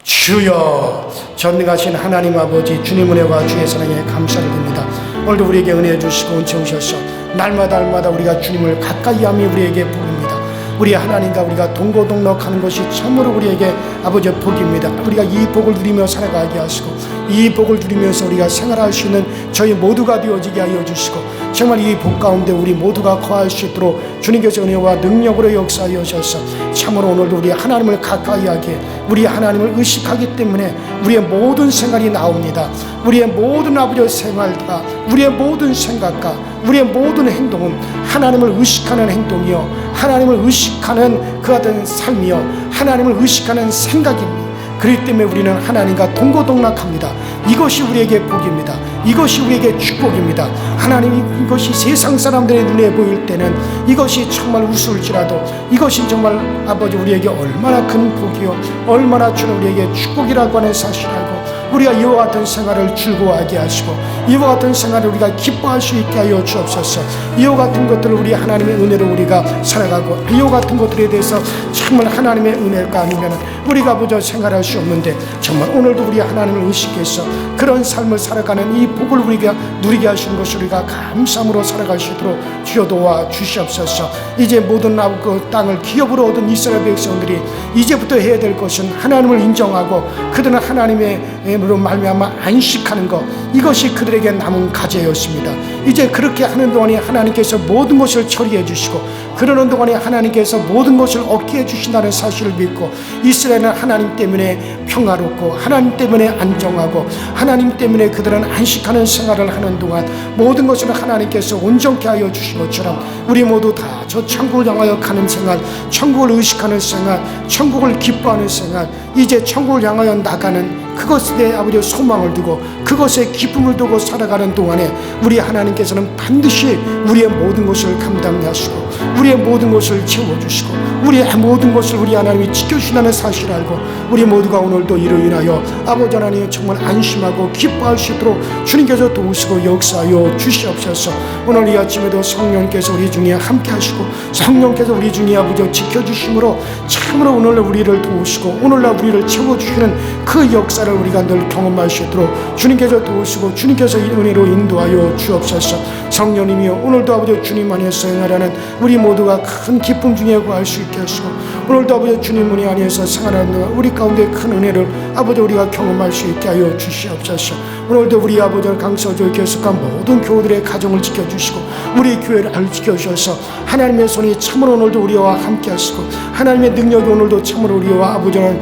주여, 전능하신 하나님 아버지, 주님 은혜와 주의 사랑에 감사를 드립니다. 오늘도 우리에게 은혜 주시고 은총 주셔서 날마다 우리가 주님을 가까이 함이 우리에게 복입니다. 우리 하나님과 우리가 동고동락하는 것이 참으로 우리에게 아버지 복입니다. 우리가 이 복을 누리며 살아가게 하시고, 이 복을 누리면서 우리가 생활할 수 있는 저희 모두가 되어지게 하여 주시고, 정말 이 복 가운데 우리 모두가 거할 수 있도록 주님께서 은혜와 능력으로 역사하여 주셔서 참으로 오늘도 우리 하나님을 가까이 하게, 우리 하나님을 의식하기 때문에 우리의 모든 생활이 나옵니다. 우리의 모든 아버지의 생활과 우리의 모든 생각과 우리의 모든 행동은 하나님을 의식하는 행동이요, 하나님을 의식하는 그 같은 삶이요, 하나님을 의식하는 생각입니다. 그렇기 때문에 우리는 하나님과 동고동락합니다. 이것이 우리에게 복입니다. 이것이 우리에게 축복입니다. 하나님, 이것이 세상 사람들의 눈에 보일 때는 이것이 정말 우스울지라도 이것이 정말 아버지 우리에게 얼마나 큰 복이요, 얼마나 주는 우리에게 축복이라고 하는 사실을 알고, 우리가 이와 같은 생활을 즐거워하게 하시고, 이와 같은 생활을 우리가 기뻐할 수 있게 하여 주옵소서. 이와 같은 것들을 우리 하나님의 은혜로 우리가 살아가고, 이와 같은 것들에 대해서 정말 하나님의 은혜가 아니면 우리가 보자 생활할 수 없는데, 정말 오늘도 우리 하나님을 의식해서 그런 삶을 살아가는 이 복을 우리가 누리게 하시는 것을 우리가 감사함으로 살아갈 수 있도록 주여 도와 주시옵소서. 이제 모든 그 땅을 기업으로 얻은 이스라엘 백성들이 이제부터 해야 될 것은 하나님을 인정하고 그들은 하나님의 으로 말미암아 안식하는 것, 이것이 그들에게 남은 과제였습니다. 이제 그렇게 하는 동안에 하나님께서 모든 것을 처리해 주시고, 그러는 동안에 하나님께서 모든 것을 얻게 해주신다는 사실을 믿고, 이스라엘은 하나님 때문에 평화롭고 하나님 때문에 안정하고 하나님 때문에 그들은 안식하는 생활을 하는 동안 모든 것을 하나님께서 온전케 하여 주신 것처럼 우리 모두 다 저 천국을 향하여 가는 생활, 천국을 의식하는 생활, 천국을 기뻐하는 생활, 이제 천국을 향하여 나가는 그것에 아버지 소망을 두고 그것에 기쁨을 두고 살아가는 동안에 우리 하나님께서는 반드시 우리의 모든 것을 감당하시고 우리의 모든 것을 채워주시고 우리의 모든 것을 우리 하나님이 지켜주신다는 사실을 알고, 우리 모두가 오늘도 이로 인하여 아버지 하나님 정말 안심하고 기뻐할 수 있도록 주님께서 도우시고 역사하여 주시옵소서. 오늘 이 아침에도 성령께서 우리 중에 함께 하시고 성령께서 우리 중에 아버지 지켜주심으로 참으로 오늘날 우리를 도우시고 오늘날 우리를 채워주시는 그 역사를 우리가 늘 경험할 수 있도록 주님께서 도우시고 주님께서 이 은혜로 인도하여 주옵소서. 성령님이여, 오늘도 아버지 주님 안에서 행하라는 우리 모두가 큰 기쁨 중에 구할 수 있게 하시고, 오늘도 아버지 주님 은혜 안에서 생활하는 동안 우리 가운데 큰 은혜를 아버지 우리가 경험할 수 있게 하여 주시옵소서. 오늘도 우리 아버지를 강서교회 계속한 모든 교우들의 가정을 지켜주시고 우리 교회를 지켜주셔서 하나님의 손이 참으로 오늘도 우리와 함께 하시고 하나님의 능력이 오늘도 참으로 우리와 아버지를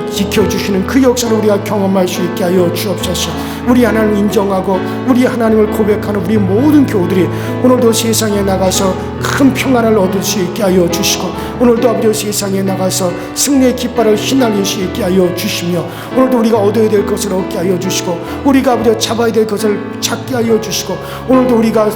지켜주시는 그 역사를 우리가 경험할 수 있게 하여 주옵소서. 우리 하나님을 인정하고 우리 하나님을 고백하는 우리 모든 교우들이 오늘도 세상에 나가서 큰 평안을 얻을 수 있게 하여 주시고, 오늘도 아버지 세상에 나가서 승리의 깃발을 휘날릴 수 있게 하여 주시며, 오늘도 우리가 얻어야 될 것을 얻게 하여 주시고 우리가 아버지 잡아야 될 것을 잡게 하여 주시고, 오늘도 우리가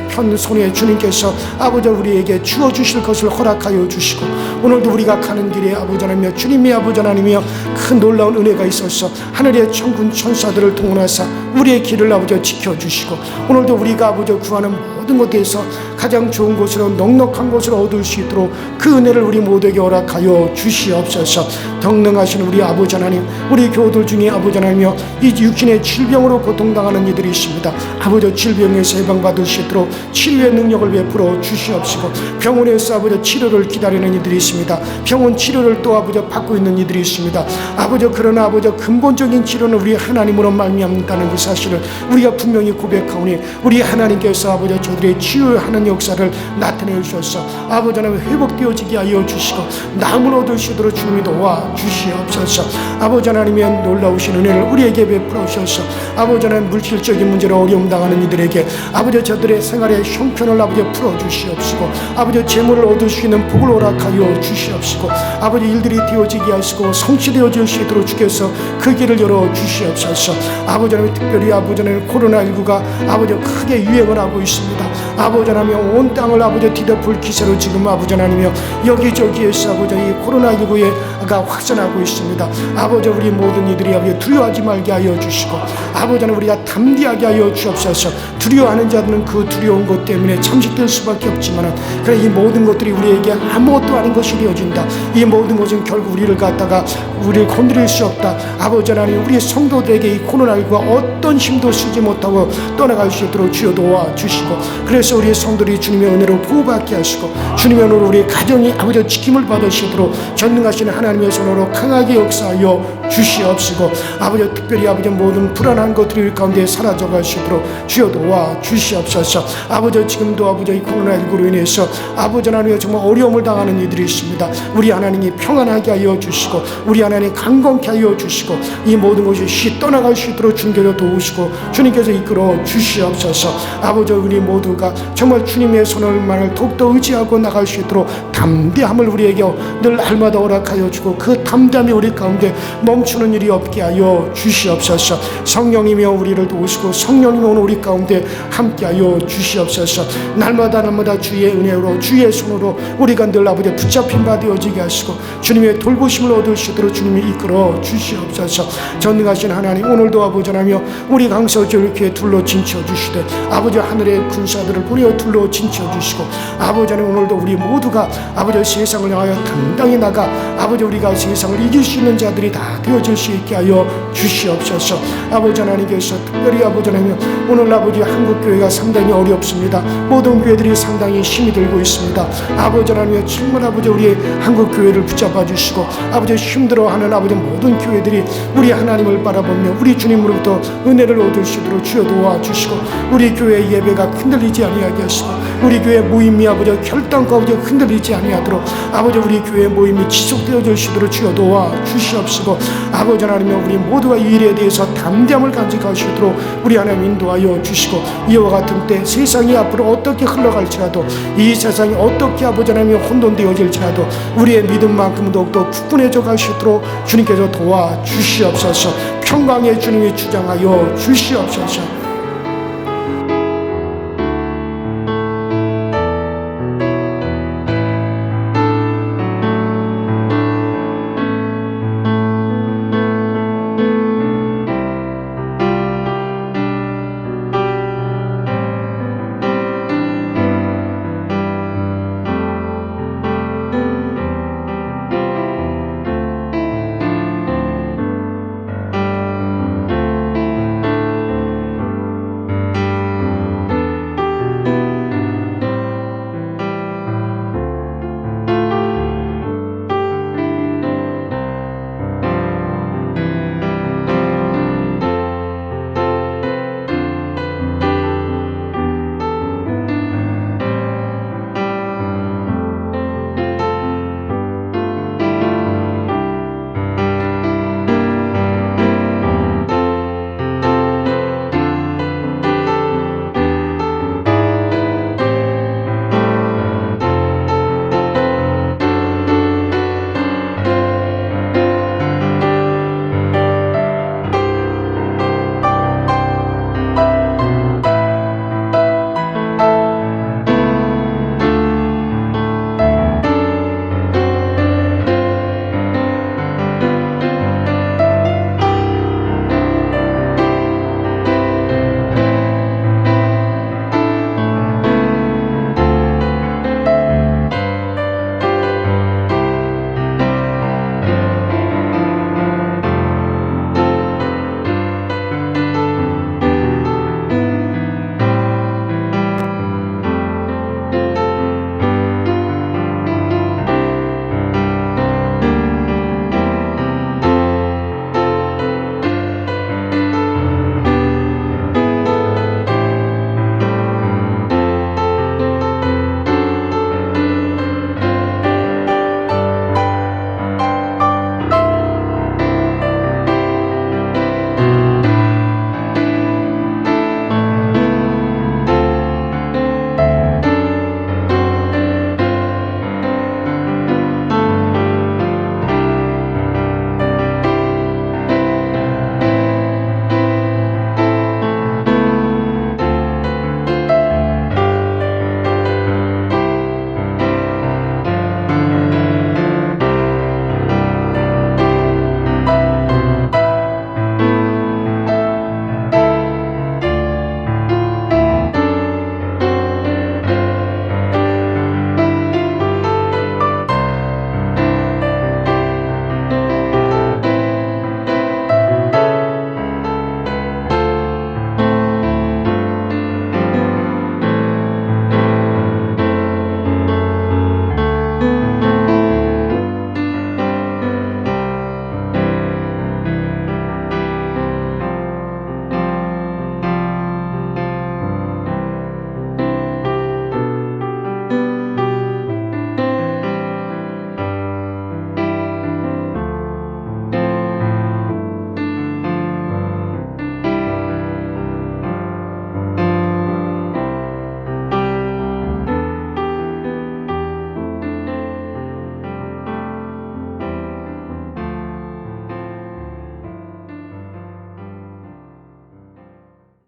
편 손에 주님께서 아버지 우리에게 주어주실 것을 허락하여 주시고, 오늘도 우리가 가는 길에 아버지 하나님이여 주님의 아버지 하나님이여 큰 놀라운 은혜가 있어서 하늘의 천군 천사들을 동원하사 우리의 길을 아버지 지켜주시고, 오늘도 우리가 아버지 구하는 모든 것에서 가장 좋은 곳으로 넉넉한 곳을 얻을 수 있도록 그 은혜를 우리 모두에게 허락하여 주시옵소서. 덕능하신 우리 아버지 하나님, 우리 교우들 중에 아버지 하나님이여 이 육신의 질병으로 고통당하는 이들이 있습니다. 아버지 질병에서 해방받을 수 있도록 치료의 능력을 베풀어 주시옵시고, 병원에서 아버지 치료를 기다리는 이들이 있습니다. 병원 치료를 또 아버지 받고 있는 이들이 있습니다. 아버지 그러나 아버지 근본적인 치료는 우리 하나님으로 말미암다는 그 사실을 우리가 분명히 고백하오니 우리 하나님께서 아버지 저들의 치유하는 역사를 나타내 주셔서 아버지 하나님 회복되어지게 하여 주시고 남을 얻을 수 있도록 주님이 도와 주시옵소서. 아버지 하나님의 놀라우신 은혜를 우리에게 베풀어 주셔서 아버지 하나님 물질적인 문제로 어려움 당하는 이들에게 아버지 저들의 생활의 형편을 아버지 풀어 주시옵시고, 아버지 재물을 얻을 수 있는 복을 허락하여 주시옵시고, 아버지 일들이 되어지게 하시고 성취되어질 수 있도록 주께서 그 길을 열어 주시옵소서. 아버지 하나님 특별히 아버지 하나님 코로나19가 아버지 크게 유행을 하고 있습니다. 아버지 하나님 온 땅을 아버지 뒤덮을 기세로 지금 아버지 하나님 여기저기에서 아버지 이 코로나19가 확산하고 있습니다. 아버지 우리 모든 이들이 아버지 두려워하지 말게 하여 주시고 아버지 하나님 우리가 담대하게 하여 주옵소서. 두려워하는 자들은 그 두려운 것 때문에 잠식될 수밖에 없지만 그래 이 모든 것들이 우리에게 아무것도 아닌 것이 되어진다. 이 모든 것은 결국 우리를 갖다가 우리를 건드릴 수 없다. 아버지 하나님 우리 성도들에게 이 코로나19가 어떤 힘도 쓰지 못하고 떠나갈 수 있도록 주여 도와주시고 그래서 우리 성도들이 주님의 은혜로 보호받게 하시고 주님의 은혜로 우리 가정이 아버지 지킴을 받으시도록 전능하신 하나님의 손으로 강하게 역사하여 주시옵시고 아버지 특별히 아버지 모든 불안한 것들이 우리 가운데 사라져갈 수 있도록 주여 도와주시옵소서. 아버지 지금도 아버지 이 코로나19로 인해서 아버지 하나님 정말 어려움을 당하는 이들이 있습니다. 우리 하나님이 평안하게 하여 주시고 우리 하나님 강건케 하여 주시고 이 모든 것이 떠나갈 수 있도록 주님께서 도우시고 주님께서 이끌어 주시옵소서. 아버지 우리 모두가 정말 주님의 손을만을 더욱더 의지하고 나갈 수 있도록 담대함을 우리에게 늘 날마다 허락하여 주고 그 담대함이 우리 가운데 멈추는 일이 없게 하여 주시옵소서. 성령이며 우리를 도우시고 성령이며 오늘 우리 가운데 함께하여 주시옵소서. 날마다 주의 은혜로 주의 손으로 우리가 늘 아버지 붙잡힌 바 되어지게 하시고 주님의 돌보심을 얻을 수 있도록 주님이 이끌어 주시옵소서. 전능하신 하나님 오늘도 아버지 하나며 우리 강서교회 이렇게 둘러 진쳐 주시되 아버지 하늘의 군사들을 보내어 둘러 진쳐 주시고 아버지 하나님 오늘도 우리 모두가 아버지 세상을 향하여 당당히 나가 아버지 우리가 세상을 이길 수 있는 자들이 다 되어질 수 있게 하여 주시옵소서. 아버지 하나님께서 특별히 아버지 하나님 오늘 아버지 한국교회가 상당히 어렵습니다. 모든 교회들이 상당히 힘이 들고 있습니다. 아버지 하나님 정말 아버지 우리 한국교회를 붙잡아 주시고 아버지 힘들어하는 아버지 모든 교회들이 우리 하나님을 바라보며 우리 주님으로부터 은혜를 얻을 수 있도록 주여 도와주시고 우리 교회 예배가 흔들리지 아니하게 하시고 우리 교회 모임이 아버지 결단과 아버지 흔들리지 아니하도록 아버지 우리 교회 모임이 지속되어질 수 있도록 주여 도와주시옵시고 아버지 하나님 우리 모두가 이 일에 대해서 담대함을 간직할 수 있도록 우리 하나님 인도하여 주시고 이와 같은 때 세상이 앞으로 어떻게 흘러갈지라도 이 세상이 어떻게 아버지 하나님 혼돈되어질지라도 우리의 믿음만큼 더욱더 굳건해져 갈 수 있도록 주님께서 도와주시옵소서. 평강의 주님이 주장하여 주시옵소서.